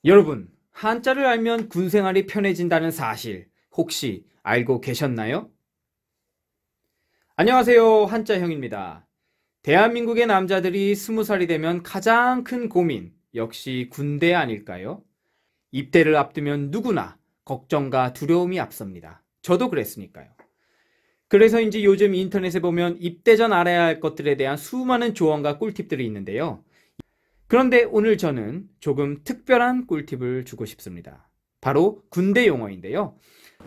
여러분, 한자를 알면 군생활이 편해진다는 사실 혹시 알고 계셨나요? 안녕하세요, 한자형입니다. 대한민국의 남자들이 20살이 되면 가장 큰 고민 역시 군대 아닐까요? 입대를 앞두면 누구나 걱정과 두려움이 앞섭니다. 저도 그랬으니까요. 그래서인지 요즘 인터넷에 보면 입대 전 알아야 할 것들에 대한 수많은 조언과 꿀팁들이 있는데요. 그런데 오늘 저는 조금 특별한 꿀팁을 주고 싶습니다. 바로 군대 용어인데요.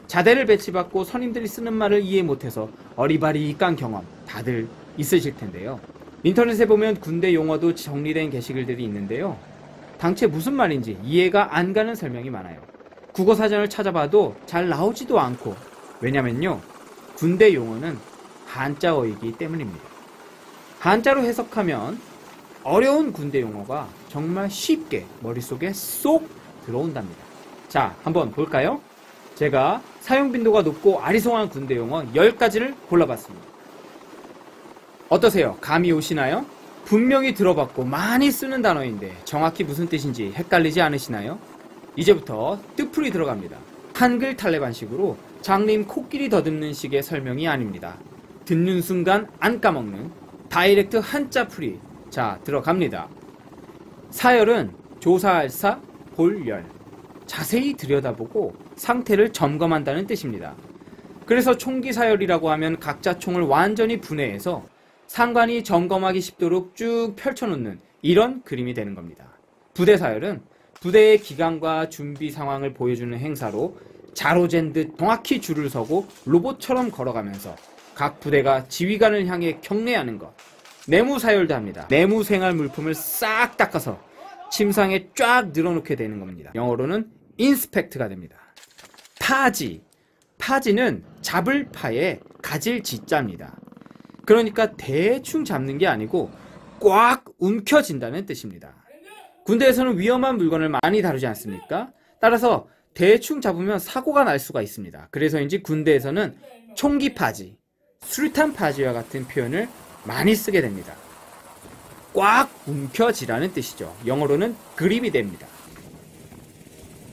자대를 배치받고 선임들이 쓰는 말을 이해 못해서 어리바리한 경험 다들 있으실 텐데요. 인터넷에 보면 군대 용어도 정리된 게시글들이 있는데요. 당최 무슨 말인지 이해가 안 가는 설명이 많아요. 국어사전을 찾아봐도 잘 나오지도 않고, 왜냐면요, 군대 용어는 한자어이기 때문입니다. 한자로 해석하면 어려운 군대 용어가 정말 쉽게 머릿속에 쏙 들어온답니다. 자, 한번 볼까요? 제가 사용 빈도가 높고 아리송한 군대 용어 10가지를 골라봤습니다. 어떠세요? 감이 오시나요? 분명히 들어봤고 많이 쓰는 단어인데 정확히 무슨 뜻인지 헷갈리지 않으시나요? 이제부터 뜻풀이 들어갑니다. 한글 탈레반식으로 장님 코끼리 더듬는 식의 설명이 아닙니다. 듣는 순간 안 까먹는 다이렉트 한자풀이. 자, 들어갑니다. 사열은 조사할사, 볼열. 자세히 들여다보고 상태를 점검한다는 뜻입니다. 그래서 총기 사열이라고 하면 각자 총을 완전히 분해해서 상관이 점검하기 쉽도록 쭉 펼쳐놓는 이런 그림이 되는 겁니다. 부대 사열은 부대의 기강과 준비 상황을 보여주는 행사로 자로 잰 듯 정확히 줄을 서고 로봇처럼 걸어가면서 각 부대가 지휘관을 향해 경례하는 것. 내무사열도 합니다. 내무생활 물품을 싹 닦아서 침상에 쫙 늘어놓게 되는 겁니다. 영어로는 인스펙트가 됩니다. 파지. 파지는 잡을 파에 가질 지자입니다. 그러니까 대충 잡는 게 아니고 꽉 움켜진다는 뜻입니다. 군대에서는 위험한 물건을 많이 다루지 않습니까? 따라서 대충 잡으면 사고가 날 수가 있습니다. 그래서인지 군대에서는 총기 파지, 수류탄 파지와 같은 표현을 많이 쓰게 됩니다. 꽉 움켜쥐라는 뜻이죠. 영어로는 그립이 됩니다.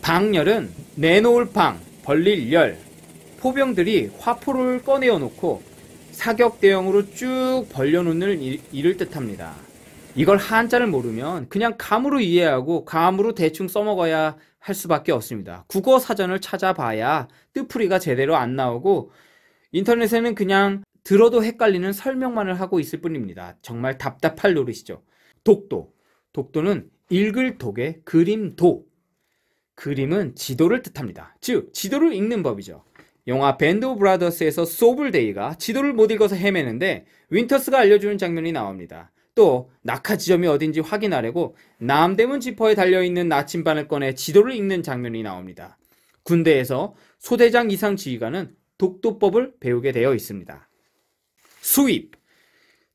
방열은 내놓을 방, 벌릴 열. 포병들이 화포를 꺼내어 놓고 사격 대형으로 쭉 벌려놓는 일을 뜻합니다. 이걸 한자를 모르면 그냥 감으로 이해하고 감으로 대충 써먹어야 할 수밖에 없습니다. 국어 사전을 찾아봐야 뜻풀이가 제대로 안 나오고 인터넷에는 그냥 들어도 헷갈리는 설명만을 하고 있을 뿐입니다. 정말 답답할 노릇이죠. 독도. 독도는 읽을 독의 그림도. 그림은 지도를 뜻합니다. 즉, 지도를 읽는 법이죠. 영화 밴드 오브 브라더스에서 소블데이가 지도를 못 읽어서 헤매는데 윈터스가 알려주는 장면이 나옵니다. 또 낙하 지점이 어딘지 확인하려고 남대문 지퍼에 달려있는 나침반을 꺼내 지도를 읽는 장면이 나옵니다. 군대에서 소대장 이상 지휘관은 독도법을 배우게 되어 있습니다. 수입,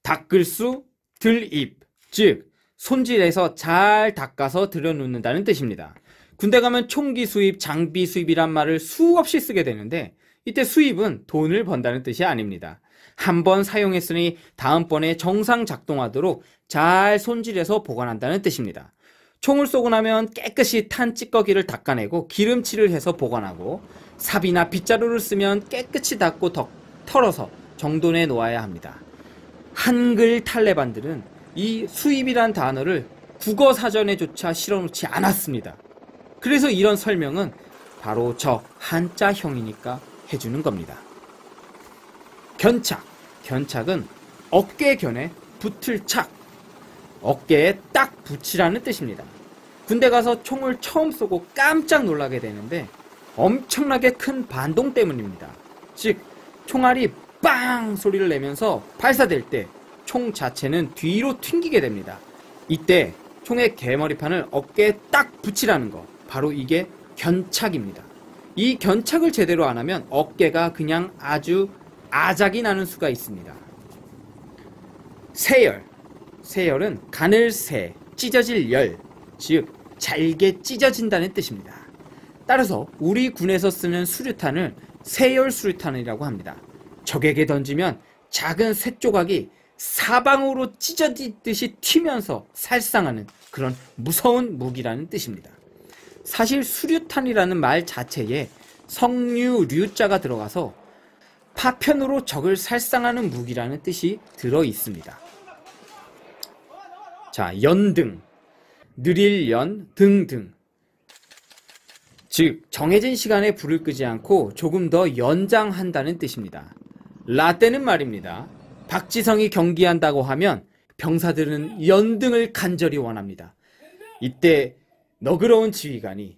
닦을 수, 들입, 즉 손질해서 잘 닦아서 들여놓는다는 뜻입니다. 군대 가면 총기 수입, 장비 수입이란 말을 수없이 쓰게 되는데 이때 수입은 돈을 번다는 뜻이 아닙니다. 한번 사용했으니 다음번에 정상 작동하도록 잘 손질해서 보관한다는 뜻입니다. 총을 쏘고 나면 깨끗이 탄 찌꺼기를 닦아내고 기름칠을 해서 보관하고 삽이나 빗자루를 쓰면 깨끗이 닦고 털어서 정돈해 놓아야 합니다. 한글 탈레반들은 이 수입이란 단어를 국어 사전에조차 실어놓지 않았습니다. 그래서 이런 설명은 바로 저 한자형이니까 해주는 겁니다. 견착. 견착은 어깨견에 붙을 착. 어깨에 딱 붙이라는 뜻입니다. 군대 가서 총을 처음 쏘고 깜짝 놀라게 되는데 엄청나게 큰 반동 때문입니다. 즉, 총알이 빵 소리를 내면서 발사될 때 총 자체는 뒤로 튕기게 됩니다. 이때 총의 개머리판을 어깨에 딱 붙이라는 거, 바로 이게 견착입니다. 이 견착을 제대로 안 하면 어깨가 그냥 아주 아작이 나는 수가 있습니다. 세열. 세열은 간을 세, 찢어질 열, 즉 잘게 찢어진다는 뜻입니다. 따라서 우리 군에서 쓰는 수류탄을 세열 수류탄이라고 합니다. 적에게 던지면 작은 새 조각이 사방으로 찢어지듯이 튀면서 살상하는 그런 무서운 무기라는 뜻입니다. 사실 수류탄이라는 말 자체에 성류, 류자가 들어가서 파편으로 적을 살상하는 무기라는 뜻이 들어 있습니다. 자, 연등, 느릴 연, 등등. 즉, 정해진 시간에 불을 끄지 않고 조금 더 연장한다는 뜻입니다. 라떼는 말입니다. 박지성이 경기한다고 하면 병사들은 연등을 간절히 원합니다. 이때 너그러운 지휘관이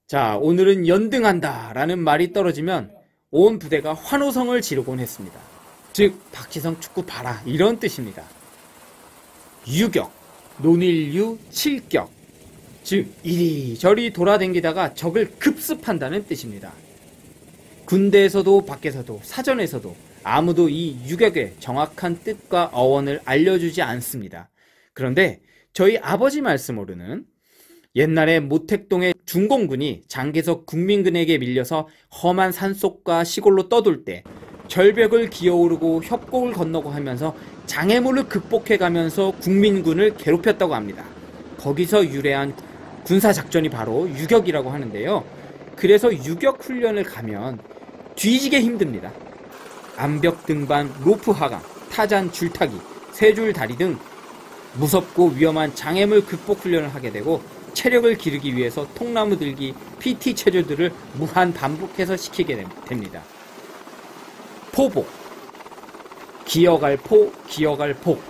자, 오늘은 연등한다 라는 말이 떨어지면 온 부대가 환호성을 지르곤 했습니다. 즉, 박지성 축구 봐라 이런 뜻입니다. 유격, 논일유, 칠격. 즉, 이리저리 돌아다니다가 적을 급습한다는 뜻입니다. 군대에서도 밖에서도 사전에서도 아무도 이 유격의 정확한 뜻과 어원을 알려주지 않습니다. 그런데 저희 아버지 말씀으로는 옛날에 모택동의 중공군이 장개석 국민군에게 밀려서 험한 산속과 시골로 떠돌 때 절벽을 기어오르고 협곡을 건너고 하면서 장애물을 극복해가면서 국민군을 괴롭혔다고 합니다. 거기서 유래한 군사작전이 바로 유격이라고 하는데요. 그래서 유격 훈련을 가면 뒤지게 힘듭니다. 암벽 등반, 로프 하강, 타잔 줄타기, 세줄 다리 등 무섭고 위험한 장애물 극복 훈련을 하게 되고 체력을 기르기 위해서 통나무 들기, PT 체조들을 무한 반복해서 시키게 됩니다. 포복, 기어갈 포, 기어갈 복,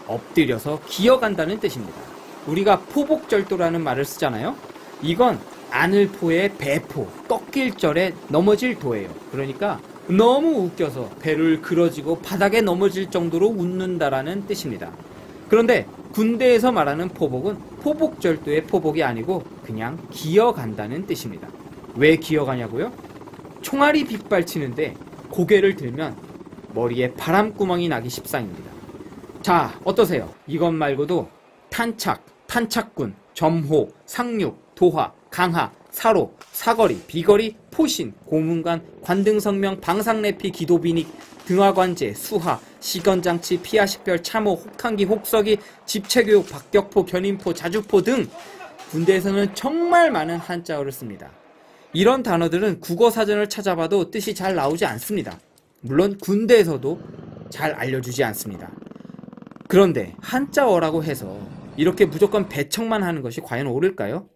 엎드려서 기어간다는 뜻입니다. 우리가 포복절도라는 말을 쓰잖아요. 이건 아늘포의 배포, 꺾일 절에 넘어질 도예요. 그러니까 너무 웃겨서 배를 그어지고 바닥에 넘어질 정도로 웃는다라는 뜻입니다. 그런데 군대에서 말하는 포복은 포복절도의 포복이 아니고 그냥 기어간다는 뜻입니다. 왜 기어가냐고요? 총알이 빗발치는데 고개를 들면 머리에 바람구멍이 나기 십상입니다. 자, 어떠세요? 이것 말고도 탄착, 탄착군, 점호, 상륙, 도화, 강하, 사로, 사거리, 비거리, 포신, 고문관, 관등성명, 방상내피, 기도비닉, 등하관제, 수하, 시건장치, 피하식별, 참호, 혹한기, 혹서기, 집체교육, 박격포, 견인포, 자주포 등 군대에서는 정말 많은 한자어를 씁니다. 이런 단어들은 국어사전을 찾아봐도 뜻이 잘 나오지 않습니다. 물론 군대에서도 잘 알려주지 않습니다. 그런데 한자어라고 해서 이렇게 무조건 배척만 하는 것이 과연 옳을까요?